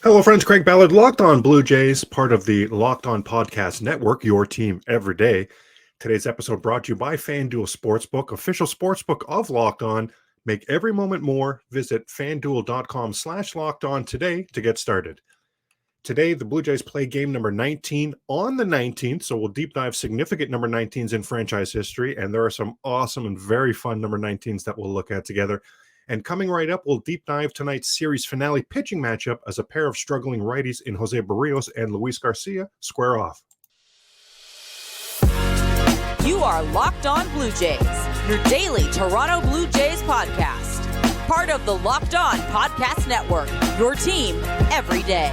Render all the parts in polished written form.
Hello, friends. Craig Ballard, Locked On Blue Jays, part of the Locked On Podcast Network, your team every day. Today's episode brought to you by FanDuel Sportsbook, official sportsbook of Locked On. Make every moment more. Visit fanduel.com/lockedon today to get started. Today, the Blue Jays play game number 19 on the 19th, so we'll deep dive significant number 19s in franchise history, and there are some awesome and very fun number 19s that we'll look at together. And coming right up, we'll deep dive tonight's series finale pitching matchup as a pair of struggling righties in Jose Berrios and Luis Garcia square off. You are Locked On Blue Jays, your daily Toronto Blue Jays podcast. Part of the Locked On Podcast Network, your team every day.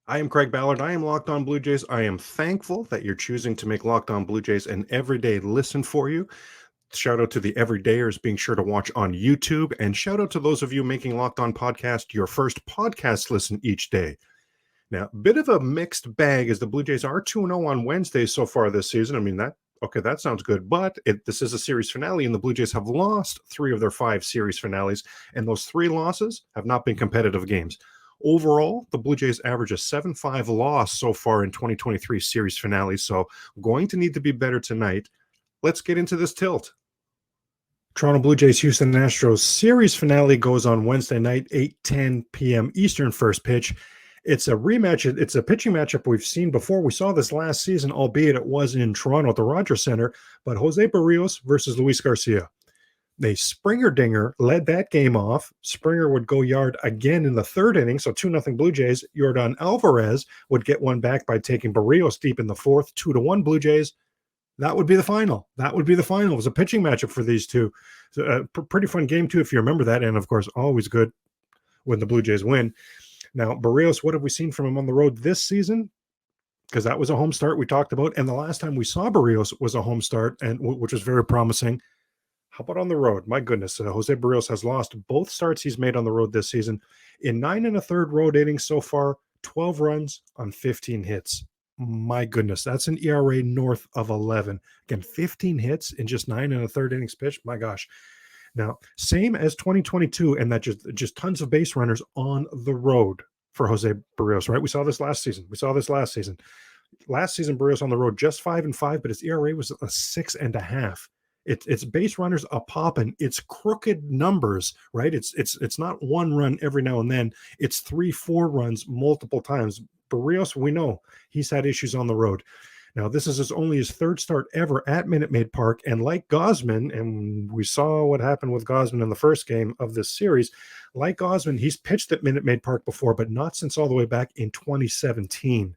I am Craig Ballard. I am Locked On Blue Jays. I am thankful that you're choosing to make Locked On Blue Jays an everyday listen for you. Shout out to the everydayers being sure to watch on YouTube, and shout out to those of you making Locked On Podcast your first podcast listen each day. Now, a bit of a mixed bag as the Blue Jays are 2-0 on Wednesdays so far this season. I mean, that sounds good, but this is a series finale, and the Blue Jays have lost 3 of their 5 series finales, and those 3 losses have not been competitive games. Overall, the Blue Jays average a 7-5 loss so far in 2023 series finales, so going to need to be better tonight. Let's get into this tilt. Toronto Blue Jays Houston Astros series finale goes on Wednesday night, 8:10 p.m. Eastern first pitch. It's a rematch. It's a pitching matchup we've seen before. We saw this last season, albeit it was in Toronto at the Rogers Center, but Jose Berrios versus Luis Garcia. The Springer dinger led that game off. Springer would go yard again in the 3rd inning, so 2-0 Blue Jays. Yordan Alvarez would get one back by taking Berrios deep in the 4th, 2-1 Blue Jays. That would be the final. It was a pitching matchup for these two. So, pretty fun game, too, if you remember that. And, of course, always good when the Blue Jays win. Now, Berrios, what have we seen from him on the road this season? Because that was a home start we talked about. And the last time we saw Berrios was a home start, and which was very promising. How about on the road? My goodness, Jose Berrios has lost both starts he's made on the road this season. In 9 1/3 road innings so far, 12 runs on 15 hits. My goodness, that's an ERA north of 11. Again, 15 hits in just 9 1/3 innings pitched. My gosh. Now, same as 2022, and that just tons of base runners on the road for Jose Berrios, right? We saw this last season. Last season, Berrios on the road, just 5-5, but his ERA was a 6.5. It's base runners a popping. It's crooked numbers, right? It's not one run every now and then. It's 3-4 runs multiple times. Berrios, we know he's had issues on the road. Now, this is only his 3rd start ever at Minute Maid Park, and like Gausman, and we saw what happened with Gausman in the first game of this series, like Gausman, he's pitched at Minute Maid Park before, but not since all the way back in 2017.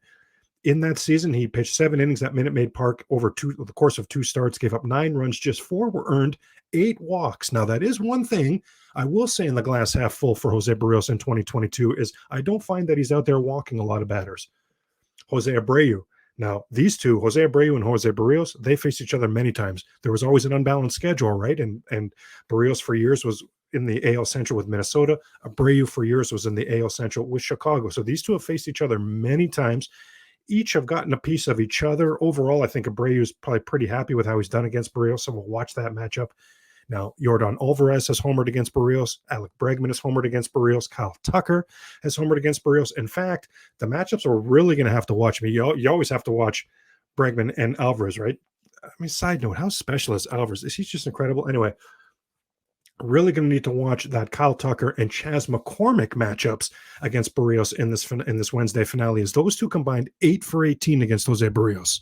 In that season, he pitched 7 innings at Minute Maid Park over the course of 2 starts, gave up 9 runs, just 4 were earned, 8 walks. Now, that is one thing I will say in the glass half full for Jose Berrios in 2022 is I don't find that he's out there walking a lot of batters. Jose Abreu. Now, these two, Jose Abreu and Jose Berrios, they faced each other many times. There was always an unbalanced schedule, right? And Berrios for years was in the AL Central with Minnesota. Abreu for years was in the AL Central with Chicago. So these two have faced each other many times. Each have gotten a piece of each other. Overall, I think Abreu is probably pretty happy with how he's done against Berrios, so we'll watch that matchup. Now, Yordan Alvarez has homered against Berrios. Alec Bregman has homered against Berrios. Kyle Tucker has homered against Berrios. In fact, the matchups are really going to have to watch me. You always have to watch Bregman and Alvarez, right? I mean, side note, how special is Alvarez? Is he just incredible? Anyway, really going to need to watch that Kyle Tucker and Chas McCormick matchups against Berrios in this Wednesday finale, as those two combined 8 for 18 against Jose Berrios.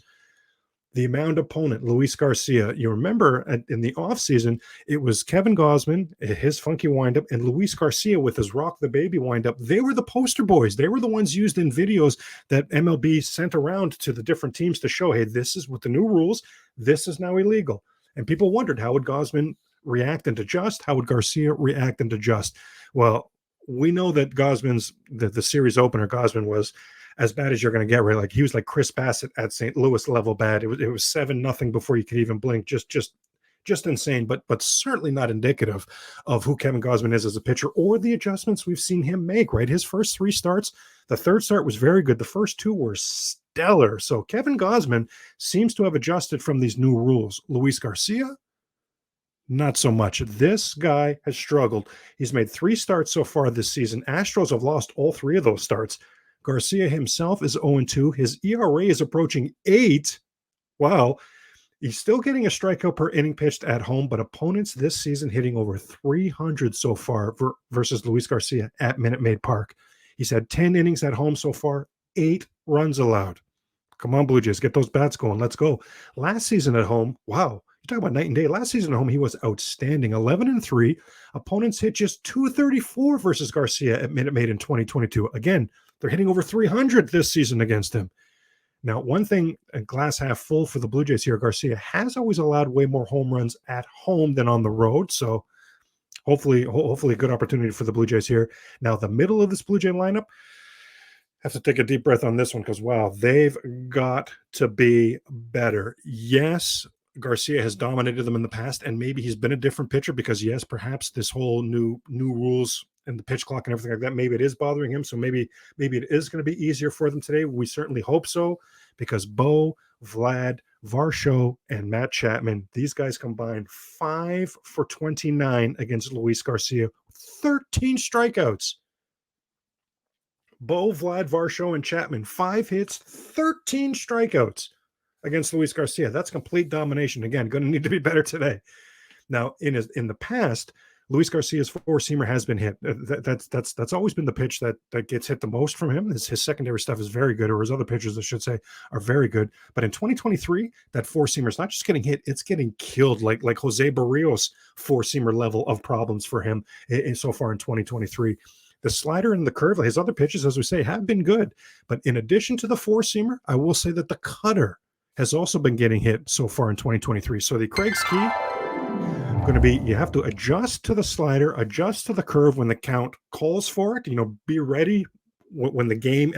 The mound opponent, Luis Garcia. You remember in the offseason, it was Kevin Gausman, his funky windup, and Luis Garcia with his Rock the Baby windup. They were the poster boys. They were the ones used in videos that MLB sent around to the different teams to show, hey, this is with the new rules. This is now illegal. And people wondered, how would Gausman react and adjust? How would Garcia react and adjust? Well, we know that the series opener, Gausman was as bad as you're going to get, right? Like he was like Chris Bassett at St. Louis level bad. It was 7-0 before you could even blink. Just insane, but certainly not indicative of who Kevin Gausman is as a pitcher or the adjustments we've seen him make, right? His first 3 starts, the 3rd start was very good. The first 2 were stellar. So Kevin Gausman seems to have adjusted from these new rules. Luis Garcia, Not so much. This guy has struggled. He's made 3 starts so far this season. Astros have lost all 3 of those starts. Garcia himself is 0-2. His ERA is approaching 8. Wow. He's still getting a strikeout per inning pitched at home, but opponents this season hitting over 300 so far versus Luis Garcia at Minute Maid Park. He's had 10 innings at home so far, 8 runs allowed. Come on, Blue Jays, get those bats going. Let's go. Last season at home, wow, you talk about night and day. Last season at home, he was outstanding, 11-3. Opponents hit just 234 versus Garcia at Minute Maid in 2022. Again, they're hitting over 300 this season against him. Now, one thing, a glass half full for the Blue Jays here, Garcia has always allowed way more home runs at home than on the road. So hopefully a good opportunity for the Blue Jays here. Now, the middle of this Blue Jay lineup, have to take a deep breath on this one because, wow, they've got to be better. Yes, Garcia has dominated them in the past, and maybe he's been a different pitcher because, yes, perhaps this whole new rules and the pitch clock and everything like that, maybe it is bothering him. So maybe it is going to be easier for them today. We certainly hope so because Bo, Vlad, Varsho, and Matt Chapman, these guys combined 5 for 29 against Luis Garcia, 13 strikeouts. Bo, Vlad, Varsho, and Chapman, 5 hits, 13 strikeouts against Luis Garcia. That's complete domination. Again, going to need to be better today. Now, in the past, Luis Garcia's four-seamer has been hit. That's always been the pitch that gets hit the most from him. His secondary stuff is very good, or his other pitches, I should say, are very good. But in 2023, that four-seamer is not just getting hit; it's getting killed, like Jose Berrios four-seamer level of problems for him so far in 2023. The slider and the curve, his other pitches, as we say, have been good. But in addition to the four-seamer, I will say that the cutter has also been getting hit so far in 2023. So the Craig's key going to be, you have to adjust to the slider, adjust to the curve when the count calls for it. Be ready when the game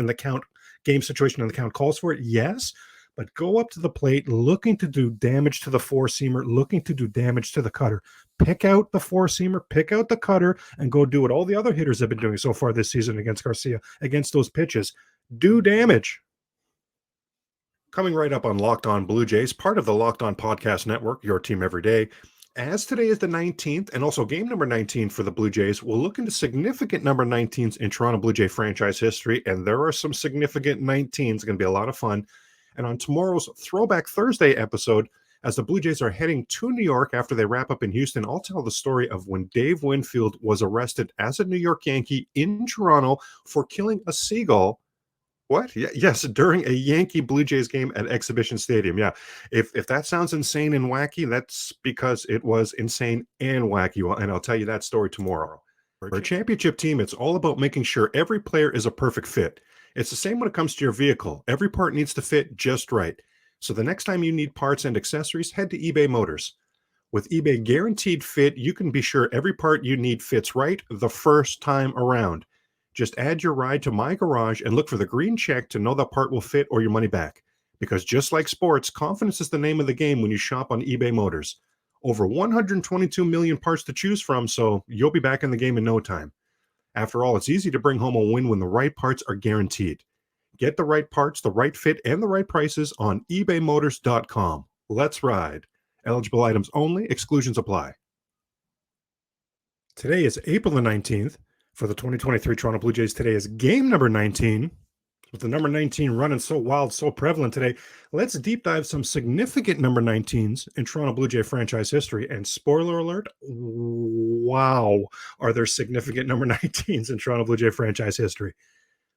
situation and the count calls for it. Yes, but go up to the plate looking to do damage to the four-seamer, looking to do damage to the cutter. Pick out the four-seamer, pick out the cutter, and go do what all the other hitters have been doing so far this season against Garcia, against those pitches. Do damage. Coming right up on Locked On Blue Jays, part of the Locked On Podcast Network, your team every day. As today is the 19th, and also game number 19 for the Blue Jays, we'll look into significant number 19s in Toronto Blue Jay franchise history, and there are some significant 19s. It's going to be a lot of fun. And on tomorrow's Throwback Thursday episode, as the Blue Jays are heading to New York after they wrap up in Houston, I'll tell the story of when Dave Winfield was arrested as a New York Yankee in Toronto for killing a seagull. What? Yes, during a Yankee Blue Jays game at Exhibition Stadium. Yeah, if that sounds insane and wacky, that's because it was insane and wacky, and I'll tell you that story tomorrow. For a championship team, it's all about making sure every player is a perfect fit. It's the same when it comes to your vehicle. Every part needs to fit just right. So the next time you need parts and accessories, head to eBay Motors. With eBay Guaranteed Fit, you can be sure every part you need fits right the first time around. Just add your ride to My Garage and look for the green check to know that part will fit or your money back. Because just like sports, confidence is the name of the game when you shop on eBay Motors. Over 122 million parts to choose from, so you'll be back in the game in no time. After all, it's easy to bring home a win when the right parts are guaranteed. Get the right parts, the right fit, and the right prices on ebaymotors.com. Let's ride. Eligible items only. Exclusions apply. Today is April the 19th. For the 2023 Toronto Blue Jays, today is game number 19. With the number 19 running so wild, so prevalent today, let's deep dive some significant number 19s in Toronto Blue Jay franchise history. And spoiler alert, wow, are there significant number 19s in Toronto Blue Jay franchise history.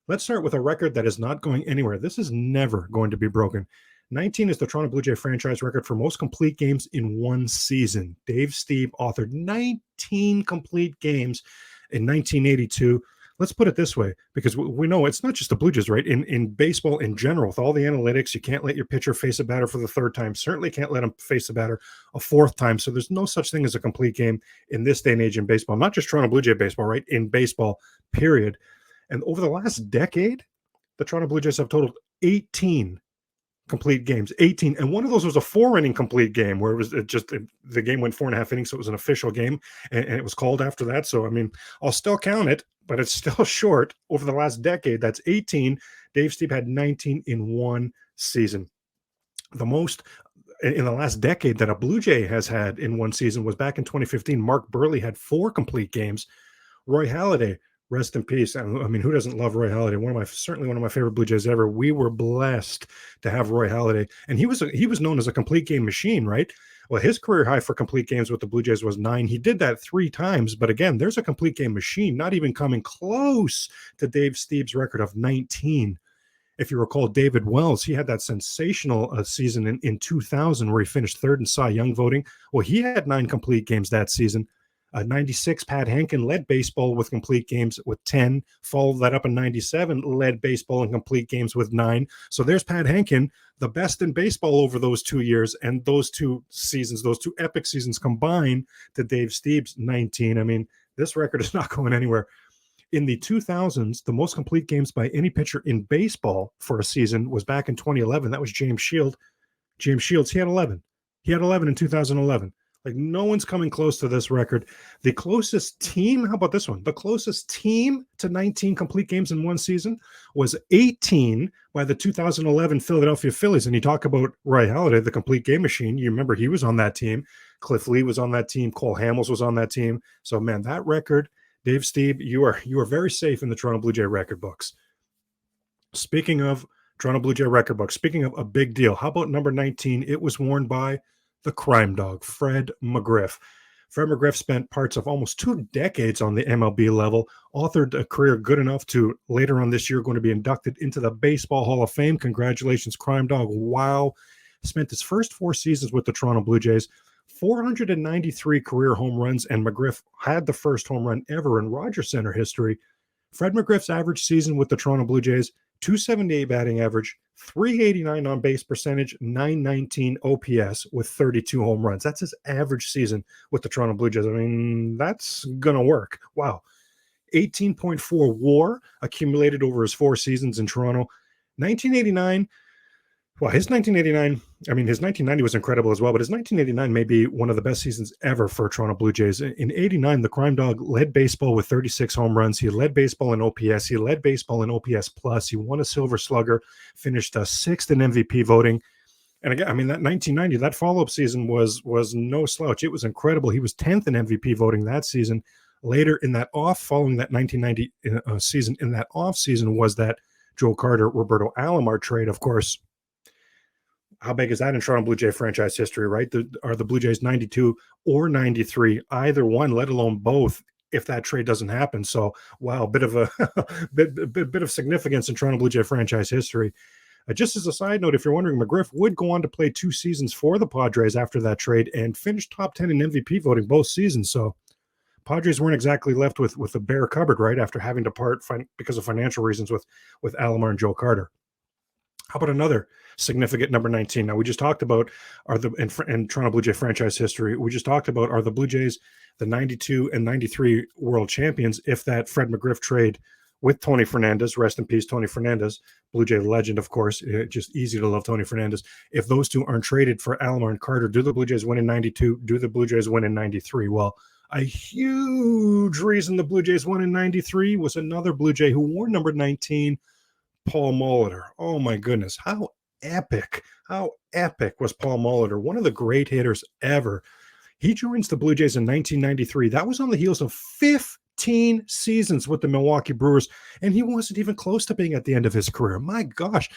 Let's start with a record that is not going anywhere. This is never going to be broken. 19 is the Toronto Blue Jay franchise record for most complete games in one season. Dave Stieb authored 19 complete games in 1982. Let's put it this way, because we know it's not just the Blue Jays, right? In baseball in general, with all the analytics, you can't let your pitcher face a batter for the third time. Certainly can't let him face a batter a fourth time. So there's no such thing as a complete game in this day and age in baseball, not just Toronto Blue Jay baseball, right? In baseball, period. And over the last decade, the Toronto Blue Jays have totaled 18 complete games, 18. And one of those was a 4-inning complete game where the game went 4.5 innings. So it was an official game and it was called after that. So, I mean, I'll still count it, but it's still short. Over the last decade, that's 18. Dave Stieb had 19 in one season. The most in the last decade that a Blue Jay has had in one season was back in 2015. Mark Burley had 4 complete games. Roy Halladay, rest in peace. I mean, who doesn't love Roy Halladay? Certainly one of my favorite Blue Jays ever. We were blessed to have Roy Halladay, and he was known as a complete game machine, right? Well, his career high for complete games with the Blue Jays was 9. He did that 3 times, but again, there's a complete game machine, not even coming close to Dave Stieb's record of 19. If you recall, David Wells, he had that sensational season in 2000 where he finished 3rd in Cy Young voting. Well, he had 9 complete games that season. 96, Pat Henkin led baseball with complete games with 10, followed that up in 97, led baseball in complete games with 9. So there's Pat Henkin, the best in baseball over those 2 years, and those 2 seasons, those 2 epic seasons combined to Dave Stieb's 19. I mean, this record is not going anywhere. In the 2000s, the most complete games by any pitcher in baseball for a season was back in 2011. That was James Shields. James Shields, he had 11. He had 11 in 2011. Like, no one's coming close to this record. The closest team, how about this one? The closest team to 19 complete games in one season was 18 by the 2011 Philadelphia Phillies. And you talk about Roy Halladay, the complete game machine. You remember he was on that team. Cliff Lee was on that team. Cole Hamels was on that team. So, man, that record, Dave Stieb, you are very safe in the Toronto Blue Jay record books. Speaking of Toronto Blue Jay record books, speaking of a big deal, how about number 19? It was worn by the crime dog, Fred McGriff. Fred McGriff spent parts of almost 2 decades on the MLB level, authored a career good enough to later on this year going to be inducted into the Baseball Hall of Fame. Congratulations, crime dog. Wow. Spent his first 4 seasons with the Toronto Blue Jays, 493 career home runs, and McGriff had the first home run ever in Rogers Center history. Fred McGriff's average season with the Toronto Blue Jays, 278 batting average, 389 on base percentage, 919 OPS with 32 home runs. That's his average season with the Toronto Blue Jays. I mean, that's going to work. Wow. 18.4 WAR accumulated over his 4 seasons in Toronto. 1989, well, his 1989, I mean, his 1990 was incredible as well, but his 1989 may be one of the best seasons ever for Toronto Blue Jays. In 89, the crime dog led baseball with 36 home runs. He led baseball in OPS. He led baseball in OPS plus. He won a Silver Slugger, finished 6th in MVP voting. And again, I mean, that 1990, that follow-up season was no slouch. It was incredible. He was 10th in MVP voting that season. Later in that following that 1990 season, in that off season was that Joe Carter, Roberto Alomar trade, of course. How big is that in Toronto Blue Jay franchise history, right? Are the Blue Jays 92 or 93, either one, let alone both, if that trade doesn't happen? So, wow, bit of a bit of significance in Toronto Blue Jay franchise history. Just as a side note, if you're wondering, McGriff would go on to play 2 seasons for the Padres after that trade and finish top 10 in MVP voting both seasons. So, Padres weren't exactly left with a bare cupboard, right, after having to part because of financial reasons with Alomar and Joe Carter. How about another significant number 19? Now, we just talked about in Toronto Blue Jay franchise history, we just talked about are the Blue Jays the 92 and 93 world champions if that Fred McGriff trade with Tony Fernandez, rest in peace, Tony Fernandez, Blue Jay legend, of course, just easy to love Tony Fernandez. If those two aren't traded for Alomar and Carter, do the Blue Jays win in 92? Do the Blue Jays win in 93? Well, a huge reason the Blue Jays won in 93 was another Blue Jay who wore number 19, Paul Molitor. Oh my goodness, how epic was Paul Molitor, one of the great hitters ever. He joins the Blue Jays in 1993. That was on the heels of 15 seasons with the Milwaukee Brewers, and he wasn't even close to being at the end of his career. My gosh,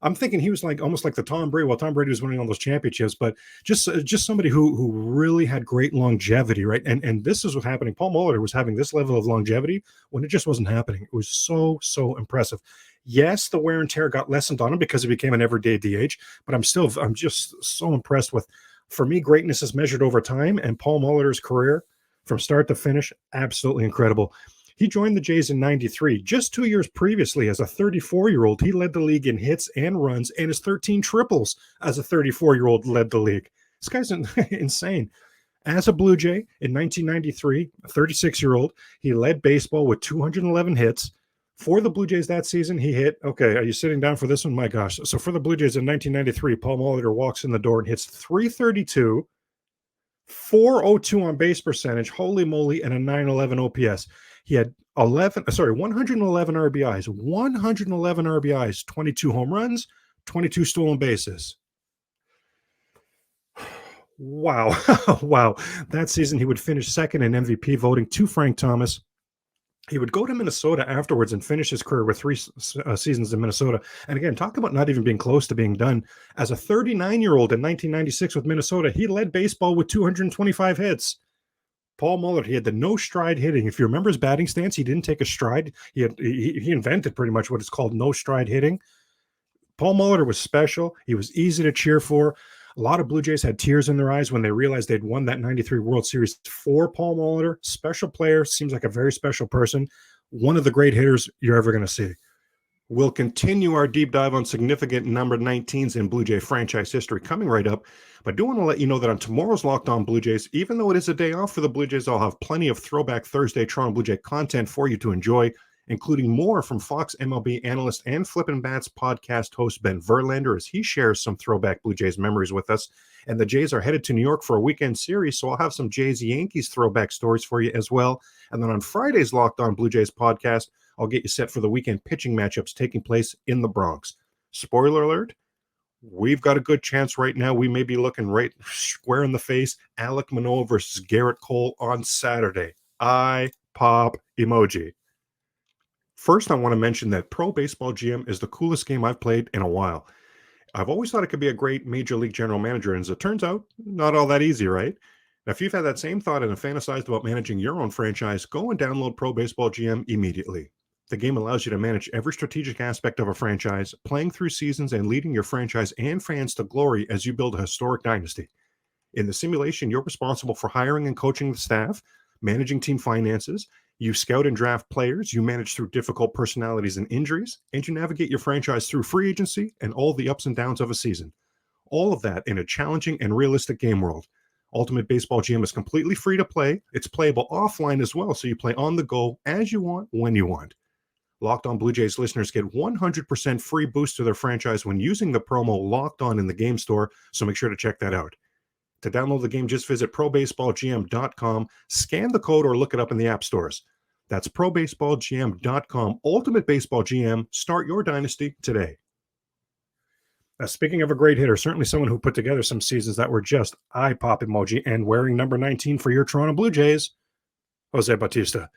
I'm thinking he was like almost like the Tom Brady. Well, Tom Brady was winning all those championships, but just somebody who really had great longevity, right? And this is what happening. Paul Molitor was having this level of longevity when it just wasn't happening. It was so impressive. Yes, the wear and tear got lessened on him because he became an everyday DH, but I'm just so impressed with, for me, greatness is measured over time, and Paul Molitor's career from start to finish, absolutely incredible. He joined the Jays in 93. Just 2 years previously, as a 34-year-old, he led the league in hits and runs, and his 13 triples as a 34-year-old led the league. This guy's insane. As a Blue Jay in 1993, a 36-year-old, he led baseball with 211 hits. For the Blue Jays that season, he hit, okay, are you sitting down for this one? My gosh. So for the Blue Jays in 1993, Paul Molitor walks in the door and hits 332, 402 on base percentage, holy moly, and a 911 OPS. He had 111 RBIs, 22 home runs, 22 stolen bases. Wow. Wow. That season, he would finish second in MVP voting to Frank Thomas. He would go to Minnesota afterwards and finish his career with three seasons in Minnesota. And again, talk about not even being close to being done. As a 39-year-old in 1996 with Minnesota, he led baseball with 225 hits. Paul Muller, he had the no stride hitting. If you remember his batting stance, he didn't take a stride. He invented pretty much what is called no stride hitting. Paul Muller was special. He was easy to cheer for. A lot of Blue Jays had tears in their eyes when they realized they'd won that 93 World Series for Paul Muller. Special player, seems like a very special person. One of the great hitters you're ever going to see. We'll continue our deep dive on significant number 19s in Blue Jay franchise history coming right up. But I do want to let you know that on tomorrow's Locked On Blue Jays, even though it is a day off for the Blue Jays, I'll have plenty of Throwback Thursday Toronto Blue Jay content for you to enjoy, including more from Fox MLB analyst and Flippin' Bats podcast host Ben Verlander as he shares some Throwback Blue Jays memories with us. And the Jays are headed to New York for a weekend series, so I'll have some Jays-Yankees throwback stories for you as well. And then on Friday's Locked On Blue Jays podcast, I'll get you set for the weekend pitching matchups taking place in the Bronx. Spoiler alert, we've got a good chance right now. We may be looking right square in the face. Alek Manoah versus Garrett Cole on Saturday. I pop emoji. First, I want to mention that Pro Baseball GM is the coolest game I've played in a while. I've always thought it could be a great Major League general manager, and as it turns out, not all that easy, right? Now, if you've had that same thought and have fantasized about managing your own franchise, go and download Pro Baseball GM immediately. The game allows you to manage every strategic aspect of a franchise, playing through seasons and leading your franchise and fans to glory as you build a historic dynasty. In the simulation, you're responsible for hiring and coaching the staff, managing team finances, you scout and draft players, you manage through difficult personalities and injuries, and you navigate your franchise through free agency and all the ups and downs of a season. All of that in a challenging and realistic game world. Ultimate Baseball GM is completely free to play. It's playable offline as well, so you play on the go as you want, when you want. Locked On Blue Jays listeners get 100% free boost to their franchise when using the promo Locked On in the game store, so make sure to check that out. To download the game, just visit probaseballgm.com, scan the code, or look it up in the app stores. That's probaseballgm.com. Ultimate Baseball GM. Start your dynasty today. Now, speaking of a great hitter, certainly someone who put together some seasons that were just eye-pop emoji and wearing number 19 for your Toronto Blue Jays, Jose Bautista.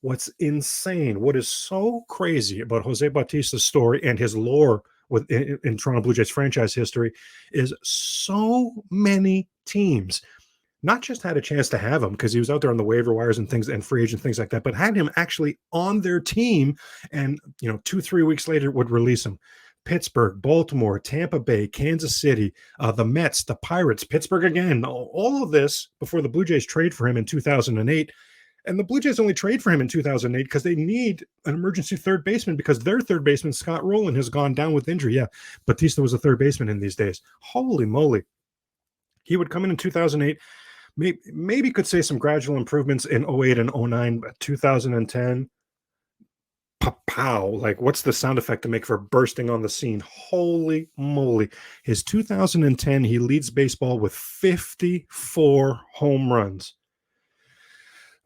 What's insane, what is so crazy about Jose Bautista's story and his lore in Toronto Blue Jays franchise history is so many teams not just had a chance to have him because he was out there on the waiver wires and things and free agent things like that, but had him actually on their team and 2-3 weeks later would release him. Pittsburgh, Baltimore, Tampa Bay, Kansas City, the Mets, the Pirates, Pittsburgh again, all of this before the Blue Jays trade for him in 2008. And the Blue Jays only trade for him in 2008 because they need an emergency third baseman because their third baseman, Scott Rowland, has gone down with injury. Yeah, Bautista was a third baseman in these days. Holy moly. He would come in 2008, maybe could say some gradual improvements in 08 and 09, but 2010, pow, like what's the sound effect to make for bursting on the scene? Holy moly. His 2010, he leads baseball with 54 home runs.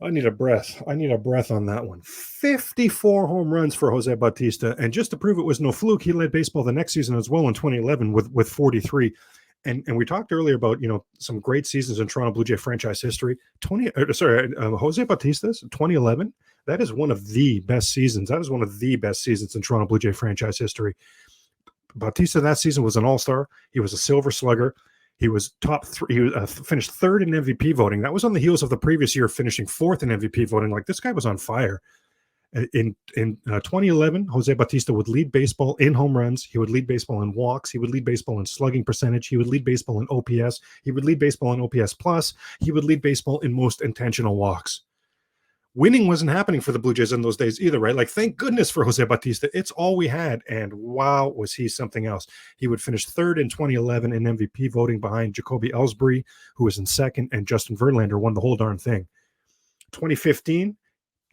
I need a breath on that one. 54 home runs for Jose Bautista. And just to prove it was no fluke, he led baseball the next season as well in 2011 with 43. And we talked earlier about, some great seasons in Toronto Blue Jay franchise history. Jose Bautista's 2011, that is one of the best seasons. That is one of the best seasons in Toronto Blue Jay franchise history. Bautista that season was an all-star. He was a silver slugger. He was top three. He finished third in MVP voting. That was on the heels of the previous year finishing fourth in MVP voting. Like, this guy was on fire. In 2011, Jose Bautista would lead baseball in home runs. He would lead baseball in walks. He would lead baseball in slugging percentage. He would lead baseball in OPS. He would lead baseball in OPS plus. He would lead baseball in most intentional walks. Winning wasn't happening for the Blue Jays in those days either, right? Like, thank goodness for Jose Bautista. It's all we had. And wow, was he something else. He would finish third in 2011 in MVP voting behind Jacoby Ellsbury, who was in second, and Justin Verlander won the whole darn thing. 2015,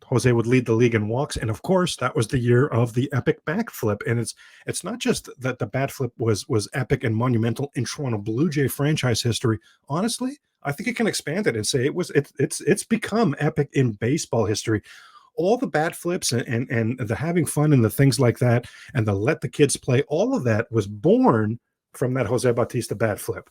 Jose would lead the league in walks. And of course, that was the year of the epic backflip. And it's not just that the bat flip was epic and monumental in Toronto Blue Jay franchise history. Honestly, I think it can expand it and say it's become epic in baseball history. All the bat flips and the having fun and the things like that and the let the kids play, all of that was born from that Jose Bautista bat flip.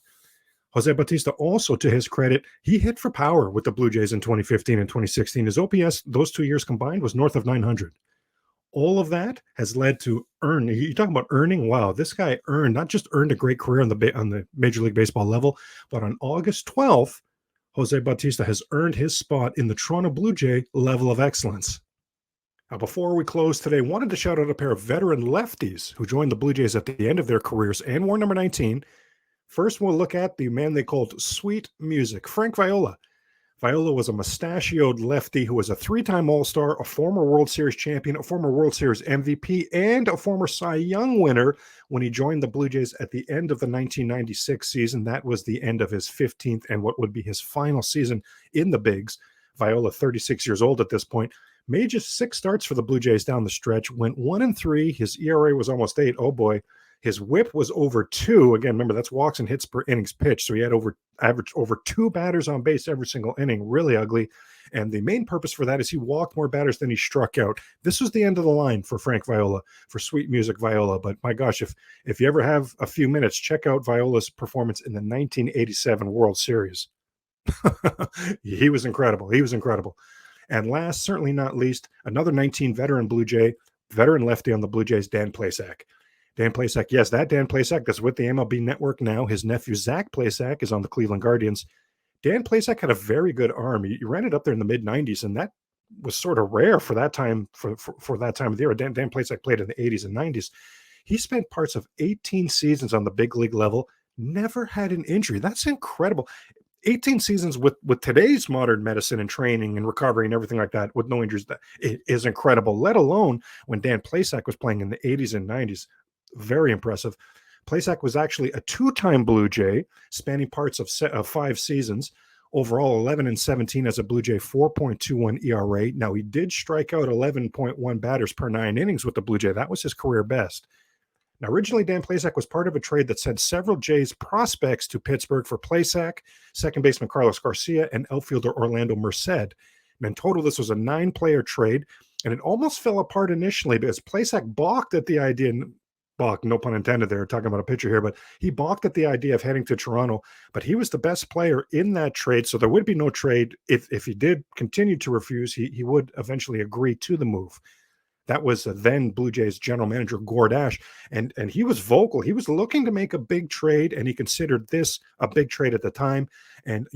Jose Bautista also, to his credit, he hit for power with the Blue Jays in 2015 and 2016. His OPS those 2 years combined was north of 900. All of that has led to earn. You talk about earning. Wow, this guy not just earned a great career on the Major League Baseball level, but on August 12th, Jose Bautista has earned his spot in the Toronto Blue Jay level of excellence. Now, before we close today, wanted to shout out a pair of veteran lefties who joined the Blue Jays at the end of their careers and wore number 19. First, we'll look at the man they called Sweet Music, Frank Viola. Viola was a mustachioed lefty who was a three-time All-Star, a former World Series champion, a former World Series MVP, and a former Cy Young winner when he joined the Blue Jays at the end of the 1996 season. That was the end of his 15th and what would be his final season in the Bigs. Viola, 36 years old at this point, made just 6 starts for the Blue Jays down the stretch, went 1-3. His ERA was almost 8. Oh boy. His whip was over 2. Again, remember, that's walks and hits per innings pitched. So he had averaged over 2 batters on base every single inning. Really ugly. And the main purpose for that is he walked more batters than he struck out. This was the end of the line for Frank Viola, for Sweet Music Viola. But my gosh, if you ever have a few minutes, check out Viola's performance in the 1987 World Series. He was incredible. He was incredible. And last, certainly not least, another 19 veteran Blue Jay, veteran lefty on the Blue Jays, Dan Plesac. Dan Plesac, yes, that Dan Plesac that's with the MLB Network now. His nephew, Zach Plesac, is on the Cleveland Guardians. Dan Plesac had a very good arm. He ran it up there in the mid-90s, and that was sort of rare for that time, for that time of the year. Dan Plesac played in the 80s and 90s. He spent parts of 18 seasons on the big league level, never had an injury. That's incredible. 18 seasons with today's modern medicine and training and recovery and everything like that with no injuries, that it is incredible, let alone when Dan Plesac was playing in the 80s and 90s. Very impressive. Plesac was actually a 2-time Blue Jay, spanning parts of 5 seasons. Overall, 11-17 as a Blue Jay, 4.21 ERA. Now, he did strike out 11.1 batters per 9 innings with the Blue Jay. That was his career best. Now, originally, Dan Plesac was part of a trade that sent several Jays prospects to Pittsburgh for Plesac, second baseman Carlos Garcia, and outfielder Orlando Merced. And in total, this was a 9-player trade, and it almost fell apart initially because Plesac balked at the idea. No pun intended there, talking about a pitcher here, but he balked at the idea of heading to Toronto, but he was the best player in that trade, so there would be no trade. If he did continue to refuse, he would eventually agree to the move. That was then Blue Jays general manager Gord Ash, and he was vocal. He was looking to make a big trade, and he considered this a big trade at the time. And,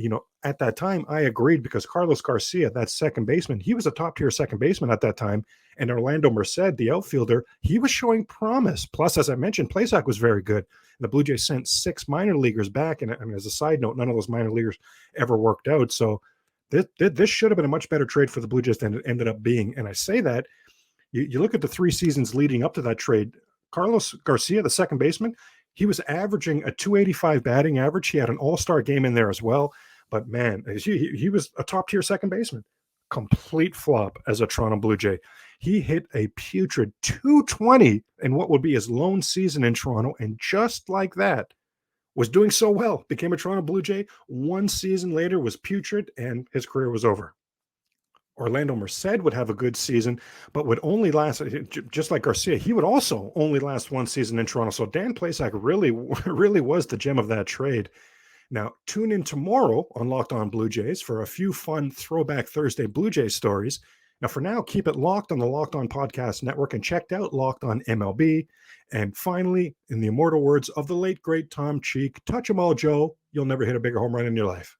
at that time, I agreed because Carlos Garcia, that second baseman, he was a top-tier second baseman at that time, and Orlando Merced, the outfielder, he was showing promise. Plus, as I mentioned, Plesac was very good. The Blue Jays sent 6 minor leaguers back, and as a side note, none of those minor leaguers ever worked out. So this should have been a much better trade for the Blue Jays than it ended up being. And I say that, you look at the 3 seasons leading up to that trade, Carlos Garcia, the second baseman, he was averaging a 285 batting average. He had an all-star game in there as well. But, man, he was a top-tier second baseman. Complete flop as a Toronto Blue Jay. He hit a putrid 220 in what would be his lone season in Toronto, and just like that, was doing so well, became a Toronto Blue Jay. 1 season later was putrid, and his career was over. Orlando Merced would have a good season, but would only last, just like Garcia, he would also only last 1 season in Toronto. So Dan Plesac really was the gem of that trade. Now, tune in tomorrow on Locked On Blue Jays for a few fun Throwback Thursday Blue Jays stories. Now, for now, keep it locked on the Locked On Podcast Network and checked out Locked On MLB. And finally, in the immortal words of the late, great Tom Cheek, touch 'em all, Joe. You'll never hit a bigger home run in your life.